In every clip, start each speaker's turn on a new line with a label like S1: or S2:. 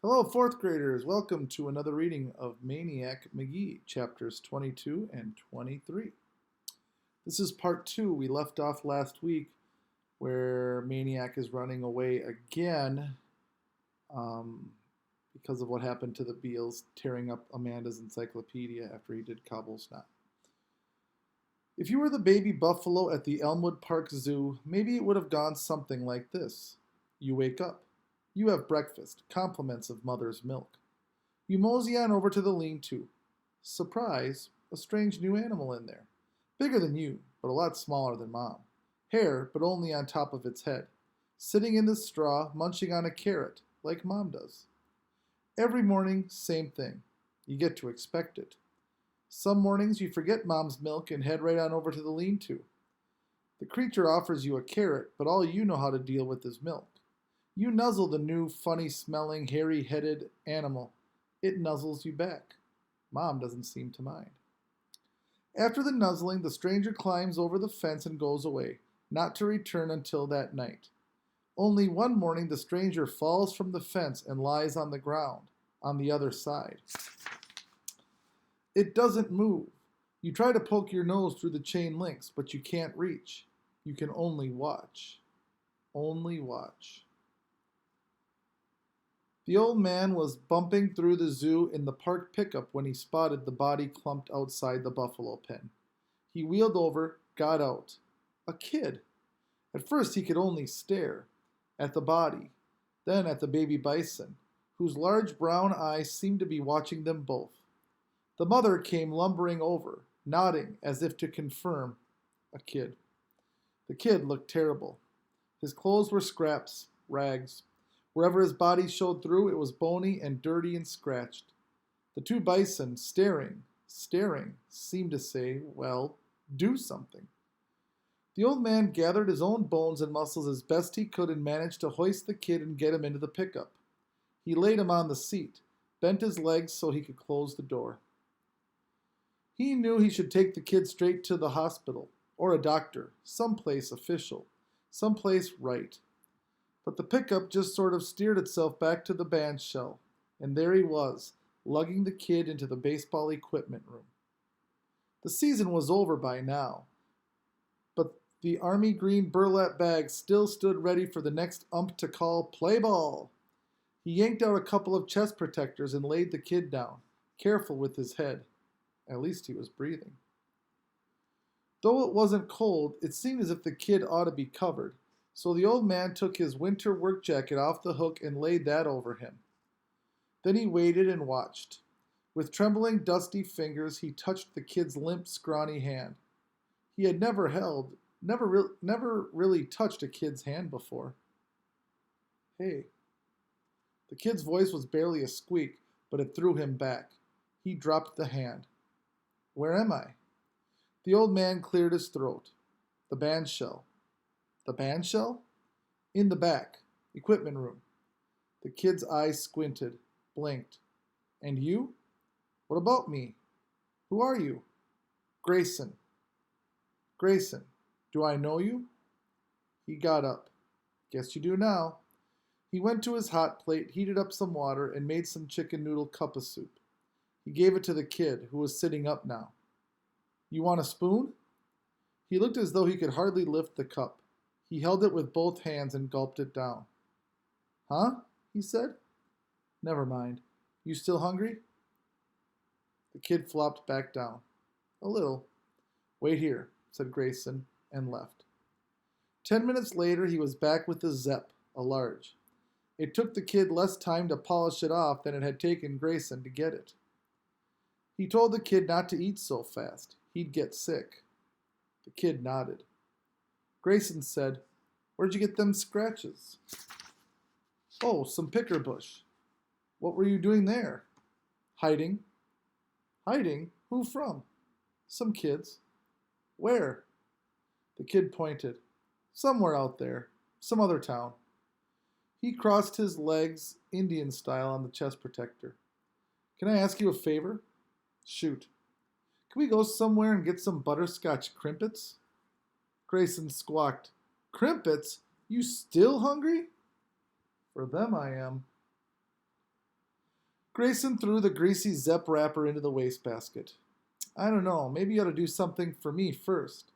S1: Hello, fourth graders. Welcome to another reading of Maniac Magee, chapters 22 and 23. This is part two. We left off last week where Maniac is running away again um, because of what happened to the Beals tearing up Amanda's encyclopedia after he did cobble snot. If you were the baby buffalo at the Elmwood Park Zoo, maybe it would have gone something like this. You wake up. You have breakfast, compliments of mother's milk. You mosey on over to the lean-to. Surprise, a strange new animal in there. Bigger than you, but a lot smaller than Mom. Hair, but only on top of its head. Sitting in the straw, munching on a carrot, like Mom does. Every morning, same thing. You get to expect it. Some mornings you forget Mom's milk and head right on over to the lean-to. The creature offers you a carrot, but all you know how to deal with is milk. You nuzzle the new, funny-smelling, hairy-headed animal. It nuzzles you back. Mom doesn't seem to mind. After the nuzzling, the stranger climbs over the fence and goes away, not to return until that night. Only one morning the stranger falls from the fence and lies on the ground, on the other side. It doesn't move. You try to poke your nose through the chain links, but you can't reach. You can only watch. Only watch. The old man was bumping through the zoo in the park pickup when he spotted the body clumped outside the buffalo pen. He wheeled over, got out. A kid. At first he could only stare. At the body, then at the baby bison, whose large brown eyes seemed to be watching them both. The mother came lumbering over, nodding as if to confirm. A kid. The kid looked terrible. His clothes were scraps, rags. Wherever his body showed through, it was bony and dirty and scratched. The two bison, staring, seemed to say, well, do something. The old man gathered his own bones and muscles as best he could and managed to hoist the kid and get him into the pickup. He laid him on the seat, bent his legs so he could close the door. He knew he should take the kid straight to the hospital, or a doctor, someplace official, someplace right. But the pickup just sort of steered itself back to the band shell, and there he was, lugging the kid into the baseball equipment room. The season was over by now, but the army green burlap bag still stood ready for the next ump to call play ball. He yanked out a couple of chest protectors and laid the kid down, careful with his head. At least he was breathing. Though it wasn't cold, it seemed as if the kid ought to be covered. So the old man took his winter work jacket off the hook and laid that over him. Then he waited and watched. With trembling, dusty fingers, he touched the kid's limp, scrawny hand. He had never really touched a kid's hand before. Hey. The kid's voice was barely a squeak, but it threw him back. He dropped the hand. Where am I? The old man cleared his throat. The band shell. The band shell? In the back. Equipment room. The kid's eyes squinted, blinked. And you? What about me? Who are you? Grayson. Grayson, do I know you? He got up. Guess you do now. He went to his hot plate, heated up some water, and made some chicken noodle cup of soup. He gave it to the kid, who was sitting up now. You want a spoon? He looked as though he could hardly lift the cup. He held it with both hands and gulped it down. Huh? He said. Never mind. You still hungry? The kid flopped back down. A little. Wait here, said Grayson, and left. 10 minutes later, he was back with the Zepp, a large. It took the kid less time to polish it off than it had taken Grayson to get it. He told the kid not to eat so fast. He'd get sick. The kid nodded. Grayson said, Where'd you get them scratches? Oh, some picker bush. What were you doing there? Hiding. Hiding? Who from? Some kids. Where? The kid pointed. Somewhere out there. Some other town. He crossed his legs Indian style on the chest protector. Can I ask you a favor? Shoot. Can we go somewhere and get some butterscotch crimpets? Grayson squawked. Crimpets? You still hungry? For them I am. Grayson threw the greasy Zepp wrapper into the wastebasket. I don't know, maybe you ought to do something for me first.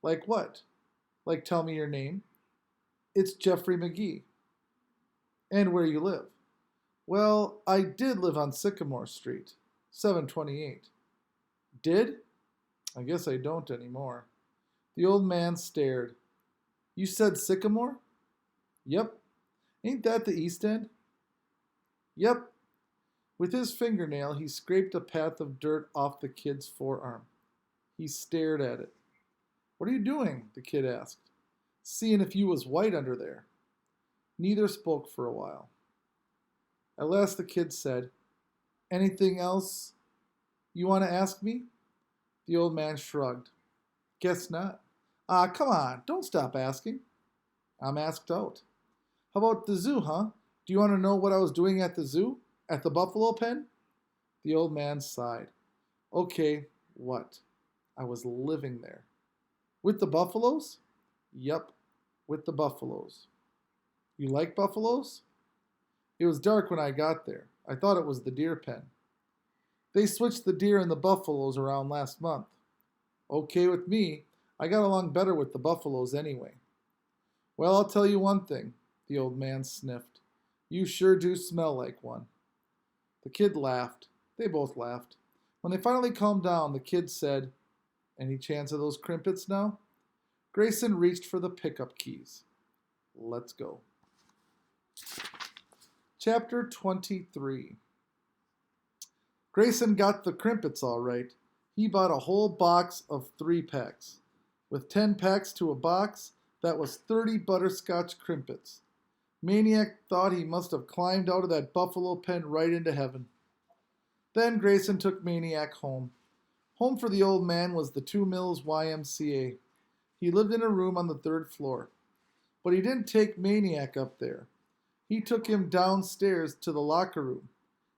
S1: Like what? Like tell me your name? It's Jeffrey Magee. And where you live? Well, I did live on Sycamore Street, 728. Did? I guess I don't anymore. The old man stared. You said Sycamore? Yep. Ain't that the East End? Yep. With his fingernail, he scraped a path of dirt off the kid's forearm. He stared at it. What are you doing? The kid asked. Seeing if you was white under there. Neither spoke for a while. At last the kid said, Anything else you want to ask me? The old man shrugged. Guess not. Come on, don't stop asking. I'm asked out. How about the zoo, huh? Do you want to know what I was doing at the zoo? At the buffalo pen? The old man sighed. Okay, what? I was living there. With the buffaloes? Yep, with the buffaloes. You like buffaloes? It was dark when I got there. I thought it was the deer pen. They switched the deer and the buffaloes around last month. Okay with me. I got along better with the buffaloes anyway. Well, I'll tell you one thing, the old man sniffed. You sure do smell like one. The kid laughed. They both laughed. When they finally calmed down, the kid said, Any chance of those crimpets now? Grayson reached for the pickup keys. Let's go. Chapter 23. Grayson got the crimpets all right. He bought a whole box of 3-packs. With 10 packs to a box, that was 30 butterscotch crimpets. Maniac thought he must have climbed out of that buffalo pen right into heaven. Then Grayson took Maniac home. Home for the old man was the 2 Mills YMCA. He lived in a room on the 3rd floor. But he didn't take Maniac up there. He took him downstairs to the locker room.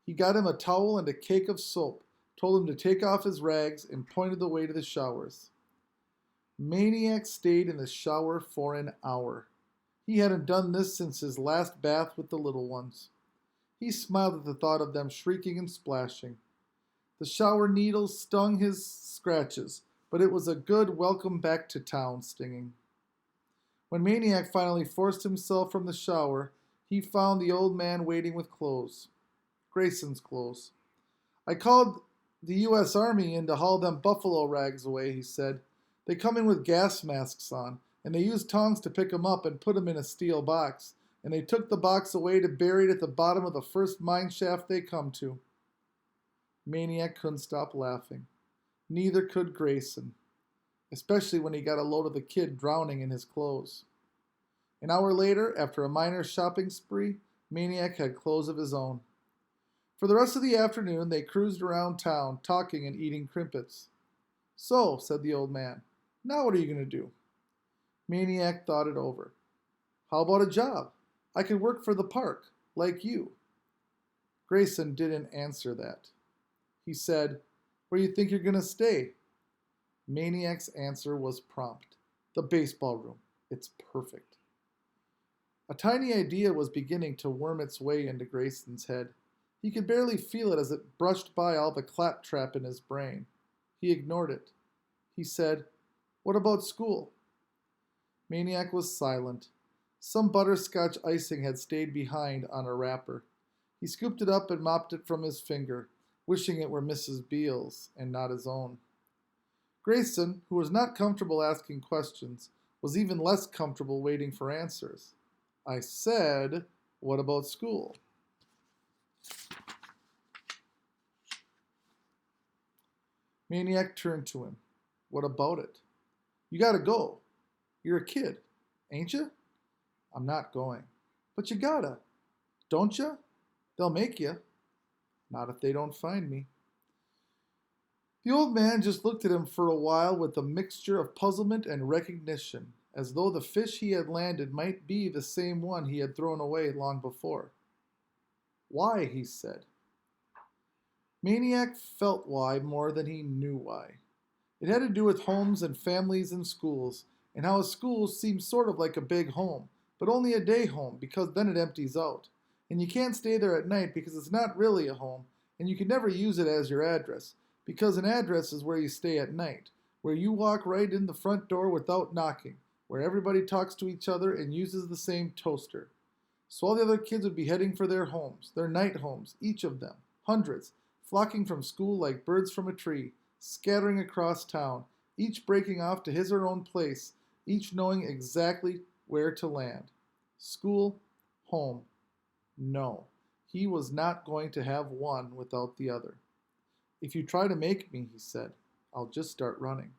S1: He got him a towel and a cake of soap, told him to take off his rags, and pointed the way to the showers. Maniac stayed in the shower for an hour. He hadn't done this since his last bath with the little ones. He smiled at the thought of them shrieking and splashing. The shower needles stung his scratches, but it was a good welcome back to town stinging. When Maniac finally forced himself from the shower, he found the old man waiting with clothes. Grayson's clothes. I called the U.S. Army in to haul them buffalo rags away, he said. They come in with gas masks on, and they used tongs to pick 'em up and put 'em in a steel box, and they took the box away to bury it at the bottom of the first mine shaft they come to. Maniac couldn't stop laughing. Neither could Grayson, especially when he got a load of the kid drowning in his clothes. An hour later, after a minor shopping spree, Maniac had clothes of his own. For the rest of the afternoon, they cruised around town, talking and eating crimpets. So, said the old man, now what are you going to do? Maniac thought it over. How about a job? I could work for the park, like you. Grayson didn't answer that. He said, Where do you think you're going to stay? Maniac's answer was prompt. The baseball room. It's perfect. A tiny idea was beginning to worm its way into Grayson's head. He could barely feel it as it brushed by all the claptrap in his brain. He ignored it. He said, What about school? Maniac was silent. Some butterscotch icing had stayed behind on a wrapper. He scooped it up and mopped it from his finger, wishing it were Mrs. Beale's and not his own. Grayson, who was not comfortable asking questions, was even less comfortable waiting for answers. I said, What about school? Maniac turned to him. What about it? You gotta go. You're a kid, ain't you? I'm not going. But you gotta. Don't you? They'll make you. Not if they don't find me. The old man just looked at him for a while with a mixture of puzzlement and recognition, as though the fish he had landed might be the same one he had thrown away long before. Why, he said. Maniac felt why more than he knew why. It had to do with homes and families and schools, and how a school seems sort of like a big home, but only a day home because then it empties out, And you can't stay there at night because it's not really a home, and you can never use it as your address, because an address is where you stay at night, where you walk right in the front door without knocking, where everybody talks to each other and uses the same toaster. So all the other kids would be heading for their homes, their night homes, each of them, hundreds, flocking from school like birds from a tree, scattering across town, each breaking off to his or her own place, each knowing exactly where to land. School, home. No, he was not going to have one without the other. If you try to make me, he said, I'll just start running.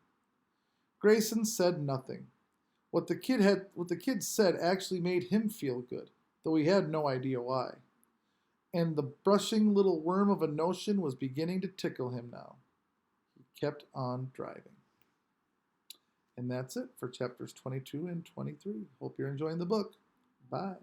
S1: Grayson said nothing. What the kid said actually made him feel good, though he had no idea why. And the brushing little worm of a notion was beginning to tickle him now. He kept on driving. And that's it for chapters 22 and 23. Hope you're enjoying the book. Bye.